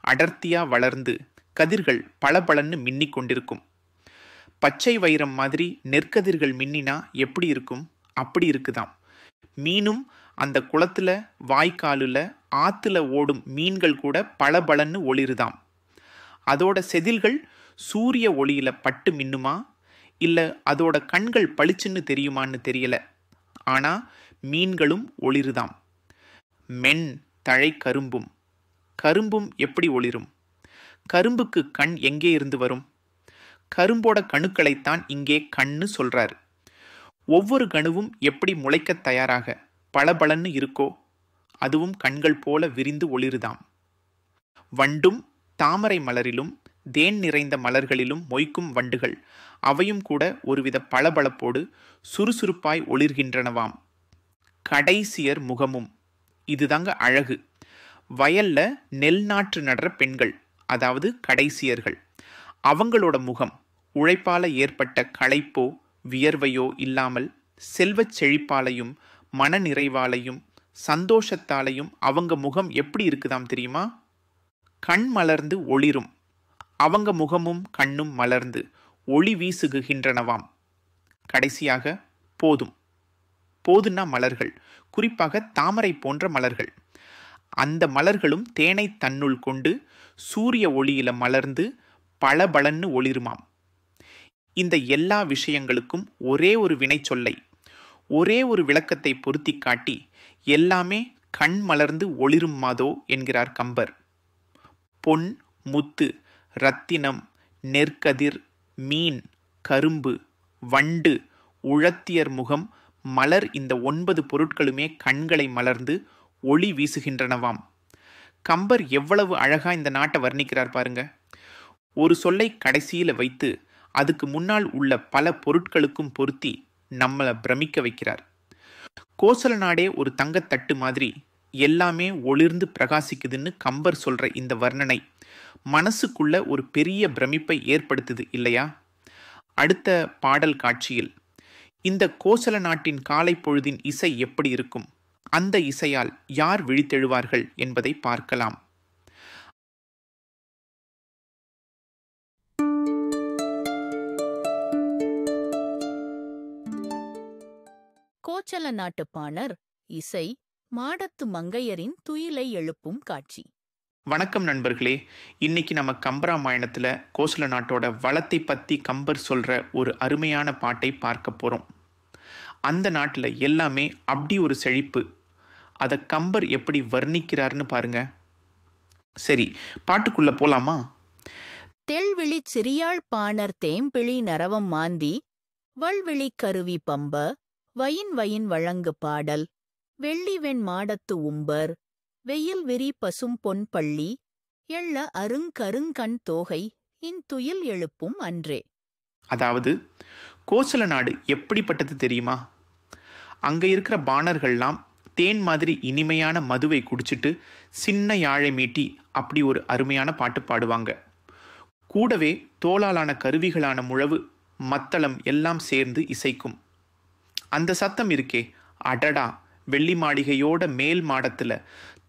அடர்த்தியா வளர்ந்து கதிர்கள் பளபளன்னு மின்னிக் கொண்டிருக்கும். பச்சை வைரம் மாதிரி நெற்கதிர்கள் மின்னினா எப்படி இருக்கும்? அப்படி இருக்குதாம். மீனும் அந்த குளத்துல, வாய்க்காலுல, ஆத்துல ஓடும் மீன்கள் கூட பளபளன்னு ஒளிருதாம். அதோட செதில்கள் சூரிய ஒளியில பட்டு மின்னுமா, இல்ல அதோட கண்கள் பளிச்சுன்னு தெரியுமான்னு தெரியல. ஆனா மீன்களும் ஒளிருதாம். மென் தழை கரும்பும். கரும்பும் எப்படி ஒளிரும்? கரும்புக்கு கண் எங்கே இருந்து வரும்? கரும்போட கணுக்களைத்தான் இங்கே கண்ணு சொல்றாரு. ஒவ்வொரு கணுவும் எப்படி முளைக்க தயாராக பளபளன்னு இருக்கோ, அதுவும் கண்கள் போல விரிந்து ஒளிருதாம். வண்டும் தாமரை மலரிலும் தேன் நிறைந்த மலர்களிலும் மொய்க்கும் வண்டுகள் அவையும் கூட ஒருவித பளபளப்போடு சுறுசுறுப்பாய் ஒளிர்கின்றனவாம். கடைசியர் முகமும். இதுதாங்க அழகு. வயல்ல நெல் நாற்று நடுற பெண்கள், அதாவது கடைசியர்கள், அவங்களோட முகம் உழைப்பால ஏற்பட்ட களைப்போ வியர்வையோ இல்லாமல் செல்வச் செழிப்பாலையும் மன நிறைவாலையும் சந்தோஷத்தாலையும் அவங்க முகம் எப்படி இருக்குதாம் தெரியுமா? கண் மலர்ந்து ஒளிரும். அவங்க முகமும் கண்ணும் மலர்ந்து ஒளி வீசுகின்றனவாம். கடைசியாக போதும். போதுன்னா மலர்கள், குறிப்பாக தாமரை போன்ற மலர்கள். அந்த மலர்களும் தேனை தன்னுள் கொண்டு சூரிய ஒளியில மலர்ந்து பளபளன்னு ஒளிருமாம். இந்த எல்லா விஷயங்களுக்கும் ஒரே ஒரு வினை சொல்லை, ஒரே ஒரு விளக்கத்தை பொருத்தி காட்டி எல்லாமே கண் மலர்ந்து ஒளிரும் மாதோ என்கிறார் கம்பர். பொன், முத்து, இரத்தினம், நெற்கதிர், மீன், கரும்பு, வண்டு, உழத்தியர் முகம், மலர், இந்த 9 பொருட்களுமே கண்களை மலர்ந்து ஒளி வீசுகின்றனவாம். கம்பர் எவ்வளவு அழகா இந்த நாட்டை வர்ணிக்கிறார் பாருங்க. ஒரு சொல்லை கடைசியில வைத்து அதுக்கு முன்னால் உள்ள பல பொருட்களுக்கும் பொருத்தி நம்மளை பிரமிக்க வைக்கிறார். கோசல நாடே ஒரு தங்கத்தட்டு மாதிரி எல்லாமே ஒளிர்ந்து பிரகாசிக்குதுன்னு கம்பர் சொல்ற இந்த வர்ணனை மனசுக்குள்ள ஒரு பெரிய பிரமிப்பை ஏற்படுத்துது இல்லையா? அடுத்த பாடல் காட்சியில் இந்த கோசல நாட்டின் காலை பொழுதின் இசை எப்படி இருக்கும், அந்த இசையால் யார் விழித்தெழுவார்கள் என்பதை பார்க்கலாம். கோச்சல நாட்டு பாணர் இசை மாடத்து மங்கையரின் துயிலை எழுப்பும் காட்சி. வணக்கம் நண்பர்களே. இன்னைக்கு நம்ம கம்பராமாயணத்துல கோசல நாட்டோட வளத்தை பத்தி கம்பர் சொல்ற ஒரு அருமையான பாட்டை பார்க்க போறோம். அந்த நாட்டுல எல்லாமே அப்படி ஒரு செழிப்பு. அதை கம்பர் எப்படி வர்ணிக்கிறார்னு பாருங்க. சரி, பாட்டுக்குள்ள போலாமா? தெள்விழிச் சிறியாள் பாணர் தேம்பிழி நரவம் மாந்தி வள்விழிக் கருவி பம்ப வயின் வயின் வழங்கு பாடல் வெள்ளிவெண் மாடத்து உம்பர் வெயில் விரி பசும் பொன் பள்ளி எள்ள அருங்கருங்கண் தோகை இன்துயில் எழுப்பும் அன்றே. அதாவது கோசல நாடு எப்படிப்பட்டது தெரியுமா? அங்க இருக்கிற பாணர்கள்லாம் தேன் மாதிரி இனிமையான மதுவை குடிச்சிட்டு சின்ன யாழை மீட்டி அப்படி ஒரு அருமையான பாட்டு பாடுவாங்க. கூடவே தோளாலான கருவிகளான முழவு, மத்தளம் எல்லாம் சேர்ந்து இசைக்கும். அந்த சத்தம் இருக்கே, அடடா, வெள்ளி மாளிகையோட மேல் மாடத்துல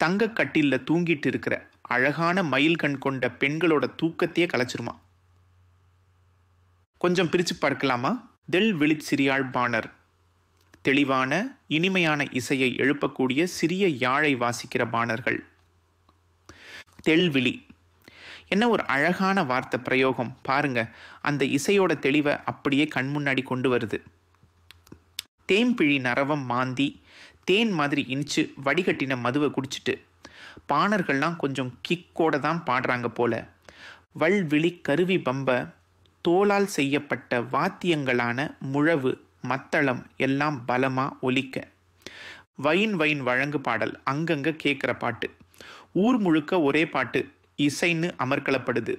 தங்க கட்டில்ல தூங்கிட்டு இருக்கிற அழகான மயில் கண் கொண்ட பெண்களோட தூக்கத்தையே கலைச்சிருமா. கொஞ்சம் பிரிச்சு பார்க்கலாமா? தெள் விழிச் சிறியாள் பாணர், தெளிவான இனிமையான இசையை எழுப்பக்கூடிய சிறிய யாழை வாசிக்கிற பாணர்கள். தெள்விழி, என்ன ஒரு அழகான வார்த்தை பிரயோகம் பாருங்க. அந்த இசையோட தெளிவை அப்படியே கண் முன்னாடி கொண்டு வருது. தேம்பிழி நரவம் மாந்தி, தேன் மாதிரி இனிச்சு வடிகட்டின மதுவை குடிச்சிட்டு பாணர்கள்லாம் கொஞ்சம் கிக்கோட தான் பாடுறாங்க போல. வள்விழி கருவி பம்ப, தோளால் செய்யப்பட்ட வாத்தியங்களான முழவு, மத்தளம் எல்லாம் பலமா ஒலிக்க. வயின் வயின் வழங்கு பாடல் அங்கங்க கேட்குற பாட்டு. ஊர் முழுக்க ஒரே பாட்டு, இசைன்னு அமர்க்களப்படுது.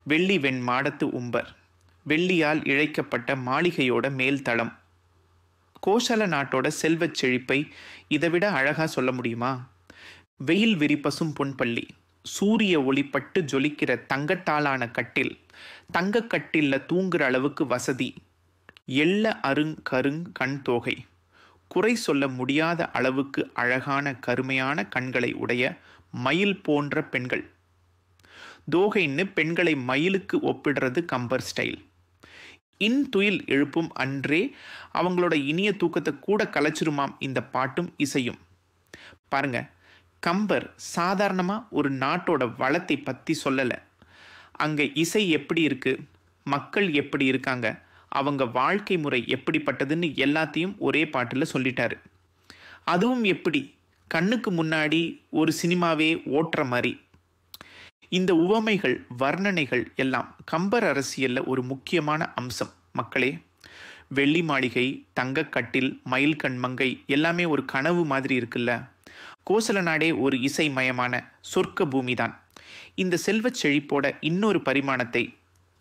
வெள்ளி வெண் மாடத்து உம்பர், வெள்ளியால் இழைக்கப்பட்ட மாளிகையோட மேல் தளம். கோசல நாட்டோட செல்வச் செழிப்பை இதைவிட அழகா சொல்ல முடியுமா? வெயில் விரிப்பசும் பொன்பள்ளி, சூரிய ஒளிப்பட்டு ஜொலிக்கிற தங்கத்தாலான கட்டில், தங்க கட்டில்ல தூங்குற அளவுக்கு வசதி. எள்ள அருங்கருங் கண் தோகை, குறை சொல்ல முடியாத அளவுக்கு அழகான கருமையான கண்களை உடைய மயில் போன்ற பெண்கள். தோகைன்னு பெண்களை மயிலுக்கு ஒப்பிடுறது கம்பர் ஸ்டைல். துயில் எழுப்பும் அன்றே அவங்களோட இனிய தூக்கத்தை கூட கலைச்சிருமாம் இந்த பாட்டும் இசையும். பாருங்க, கம்பர் சாதாரணமாக ஒரு நாட்டோட வளத்தை பற்றி சொல்லலை. அங்கே இசை எப்படி இருக்கு, மக்கள் எப்படி இருக்காங்க, அவங்க வாழ்க்கை முறை எப்படிப்பட்டதுன்னு எல்லாத்தையும் ஒரே பாட்டில் சொல்லிட்டாரு. அதுவும் எப்படி, கண்ணுக்கு முன்னாடி ஒரு சினிமாவே ஓட்டுற மாதிரி. இந்த உவமைகள், வர்ணனைகள் எல்லாம் கம்பர் அரசியலில் ஒரு முக்கியமான அம்சம். மக்களே, வெள்ளி மாளிகை, தங்கக்கட்டில், மயில் கண்மங்கை எல்லாமே ஒரு கனவு மாதிரி இருக்குல்ல. கோசல நாடே ஒரு இசைமயமான சொர்க்க பூமி தான். இந்த செல்வச் செழிப்போட இன்னொரு பரிமாணத்தை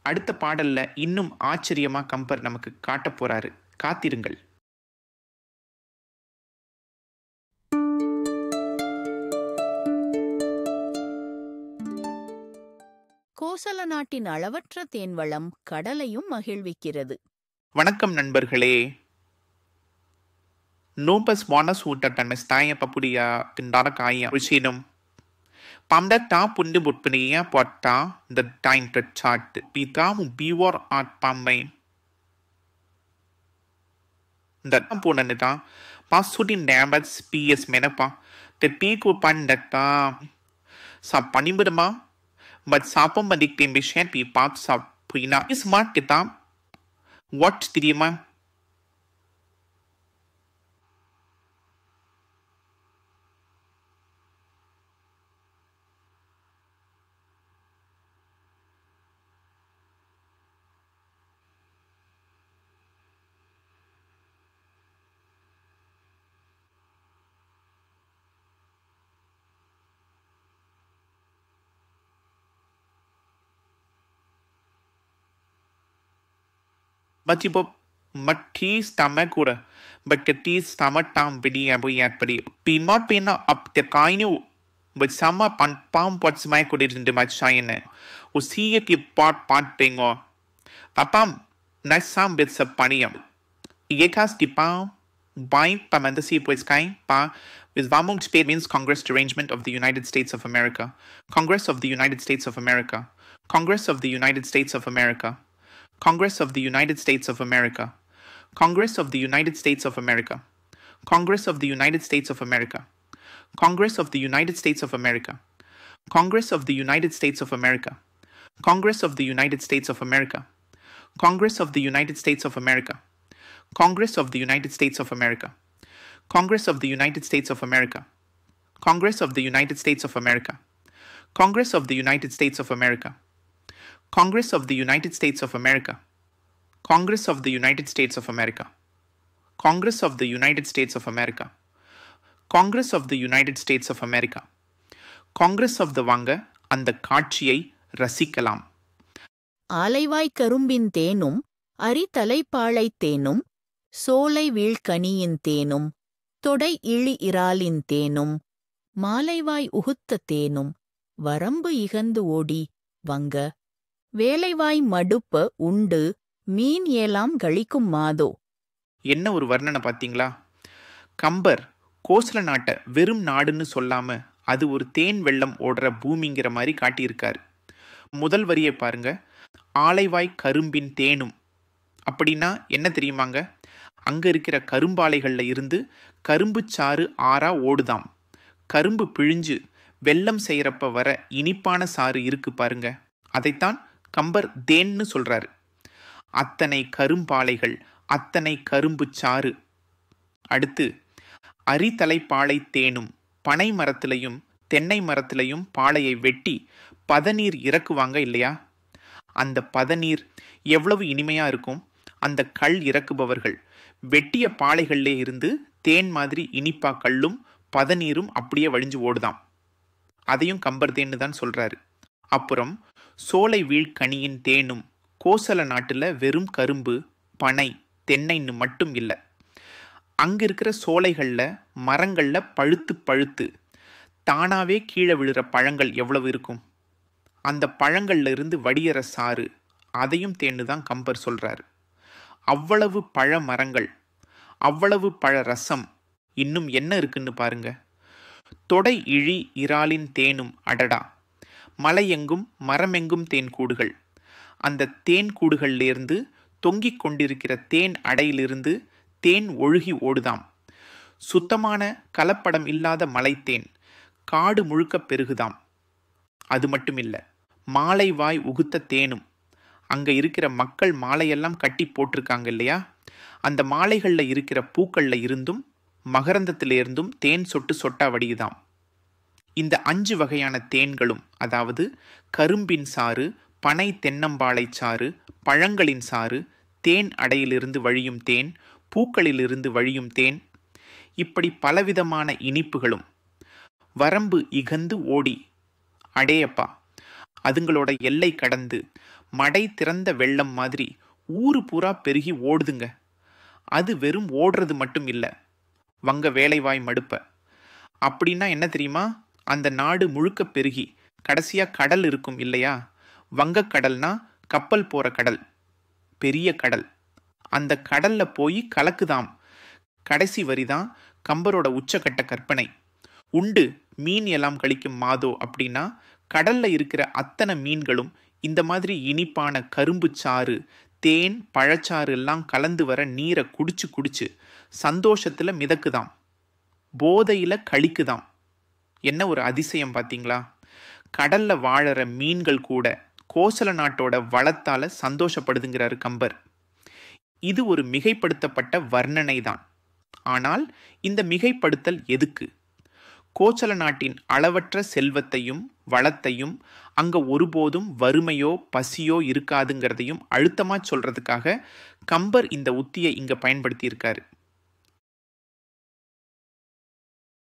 அடுத்த பாடல்ல இன்னும் ஆச்சரியமா கம்பர் நமக்கு காட்டப் போறாரு. காத்திருங்கள். கோசல நாட்டின் அளவற்ற தேன்வளம் கடலையும் மகிழ்விக்கிறது. வணக்கம் நண்பர்களே. Nobas monas hutan mestaya papudia kendara kaya usinum. Pamdata pundi butpenia porta the time to chart. Pita mu biwar at pamay. That componenta pasudin dambats PS menapa. The peak upandata sa panibudama. But sapam badik timbishan pi pap sa puina is smart kita. What தெரியுமா? Matibop mati stomach ura, but the tea stomach tam bidi abu yat padi. Pinot pina up the kainu, but sama pan palm pots my could it into my china. Who see it you pot pingo. Papam, nice some bits of panium. Yekas di pao, by pamandasi pues kai, pa, with Vamung Spade means Congress Derangement of the United States of America. Congress of the United States of America. Congress of the United States of America. Congress of the United States of America. Congress of the United States of America. Congress of the United States of America. Congress of the United States of America. Congress of the United States of America. Congress of the United States of America. Congress of the United States of America. Congress of the United States of America. Congress of the United States of America. Congress of the United States of America. Congress of the United States of America. Congress of the United States of America. Congress of the United States of America. Congress of the United States of America. Congress of the United States of America. Congress of the வாங்க அந்த காட்சியை ரசிக்கலாம். ஆலைவாய் கரும்பின் தேனும் அரிதலைப்பாழை தேனும் சோலை வீழ்கனியின் தேனும் தொடை இழி இறாலின் தேனும் மாலைவாய் உகுத்த தேனும் வரம்பு இகந்து ஓடி வங்க வேலைவாய் மடுப்ப உண்டு மீன் ஏலாம் கழிக்கும் மாதோ. என்ன ஒரு வர்ணனை பார்த்தீங்களா? கம்பர் கோசல நாட்டை வெறும் நாடுன்னு சொல்லாம அது ஒரு தேன் வெள்ளம் ஓடுற பூமிங்கிற மாதிரி காட்டியிருக்காரு. முதல் வரியை பாருங்க. ஆலைவாய் கரும்பின் தேனும் அப்படின்னா என்ன தெரியுமாங்க? அங்க இருக்கிற கரும்பாலைகள்ல இருந்து கரும்பு சாறு ஆறா ஓடுதாம். கரும்பு பிழிஞ்சு வெல்லம் செய்யறப்ப வர இனிப்பான சாறு இருக்கு பாருங்க, அதைத்தான் கம்பர் தேன்னு சொல்றாரு. அத்தனை கரும்பாலைகள், அத்தனை கரும்பு சாறு. அடுத்து அரிதலைப்பாழை தேனும். பனை மரத்திலையும் தென்னை மரத்திலையும் பாளையை வெட்டி பதநீர் இறக்குவாங்க இல்லையா? அந்த பதநீர் எவ்வளவு இனிமையா இருக்கும். அந்த கள் இறக்குபவர்கள் வெட்டிய பாளைகள்லே இருந்து தேன் மாதிரி இனிப்பா கல்லும் பதநீரும் அப்படியே வழிஞ்சு ஓடுதாம். அதையும் கம்பர் தேன்னு தான் சொல்றாரு. அப்புறம் சோலை வீழ்கனியின் தேனும். கோசல நாட்டில் வெறும் கரும்பு, பனை, தென்னைன்னு மட்டும் இல்லை. அங்கே இருக்கிற சோலைகளில், மரங்களில் பழுத்து பழுத்து தானாகவே கீழே விழுற பழங்கள் எவ்வளவு இருக்கும். அந்த பழங்கள்ல இருந்து வடியற சாறு, அதையும் தேன்னு தான் கம்பர் சொல்கிறாரு. அவ்வளவு பழ மரங்கள், அவ்வளவு பழ ரசம், இன்னும் என்ன இருக்குன்னு பாருங்க. தொடை இழி இறாலின் தேனும் அடடா, மலையெங்கும் மரமெங்கும் தேன் கூடுகள். அந்த தேன் கூடுகள்லேருந்து தொங்கிக் கொண்டிருக்கிற தேன் அடையிலிருந்து தேன் ஒழுகி ஓடுதாம். சுத்தமான கலப்படம் இல்லாத மலைத்தேன் காடு முழுக்க பெருகுதாம். அது மட்டுமில்ல, மாலை வாய் உகுத்த தேனும். அங்கே இருக்கிற மக்கள் மாலையெல்லாம் கட்டி போட்டிருக்காங்க இல்லையா, அந்த மாலைகளில் இருக்கிற பூக்களில் இருந்தும் மகரந்தத்திலிருந்தும் தேன் சொட்டு சொட்டா வடியுதாம். இந்த 5 வகையான தேன்களும், அதாவது கரும்பின் சாறு, பனை தென்னம்பாளை சாறு, பழங்களின் சாறு, தேன் அடையிலிருந்து வழியும் தேன், பூக்களிலிருந்து வழியும் தேன், இப்படி பலவிதமான இனிப்புகளும் வரம்பு இகந்து ஓடி, அடேயப்பா, அதுங்களோட எல்லை கடந்து மடை திறந்த வெள்ளம் மாதிரி ஊரு பூரா பெருகி ஓடுதுங்க. அது வெறும் ஓடுறது மட்டும் இல்லை, வங்க வேலைவாய் மடுப்ப. அப்படின்னா என்ன தெரியுமா? அந்த நாடு முழுக்க பெருகி கடைசியாக கடல் இருக்கும் இல்லையா, வங்கக்கடல்னா கப்பல் போகிற கடல், பெரிய கடல். அந்த கடலில் போய் கலக்குதாம். கடைசி வரிதான் கம்பரோட உச்சக்கட்ட கற்பனை. உண்டு மீன் எல்லாம் கழிக்கும் மாதோ அப்படின்னா, கடல்ல இருக்கிற அத்தனை மீன்களும் இந்த மாதிரி இனிப்பான கரும்பு சாறு, தேன், பழச்சாறு எல்லாம் கலந்து வர நீரை குடிச்சு குடிச்சு சந்தோஷத்தில் மிதக்குதாம், போதையில் கழிக்குதாம். என்ன ஒரு அதிசயம் பார்த்தீங்களா? கடல்ல வாழற மீன்கள் கூட கோசல நாட்டோட வளத்தால் சந்தோஷப்படுதுங்கிறாரு கம்பர். இது ஒரு மிகைப்படுத்தப்பட்ட வர்ணனை தான். ஆனால் இந்த மிகைப்படுத்தல் எதுக்கு? கோசல நாட்டின் அளவற்ற செல்வத்தையும் வளத்தையும், அங்கே ஒருபோதும் வறுமையோ பசியோ இருக்காதுங்கிறதையும் அழுத்தமாக சொல்கிறதுக்காக கம்பர் இந்த உத்தியை இங்கே பயன்படுத்தியிருக்காரு.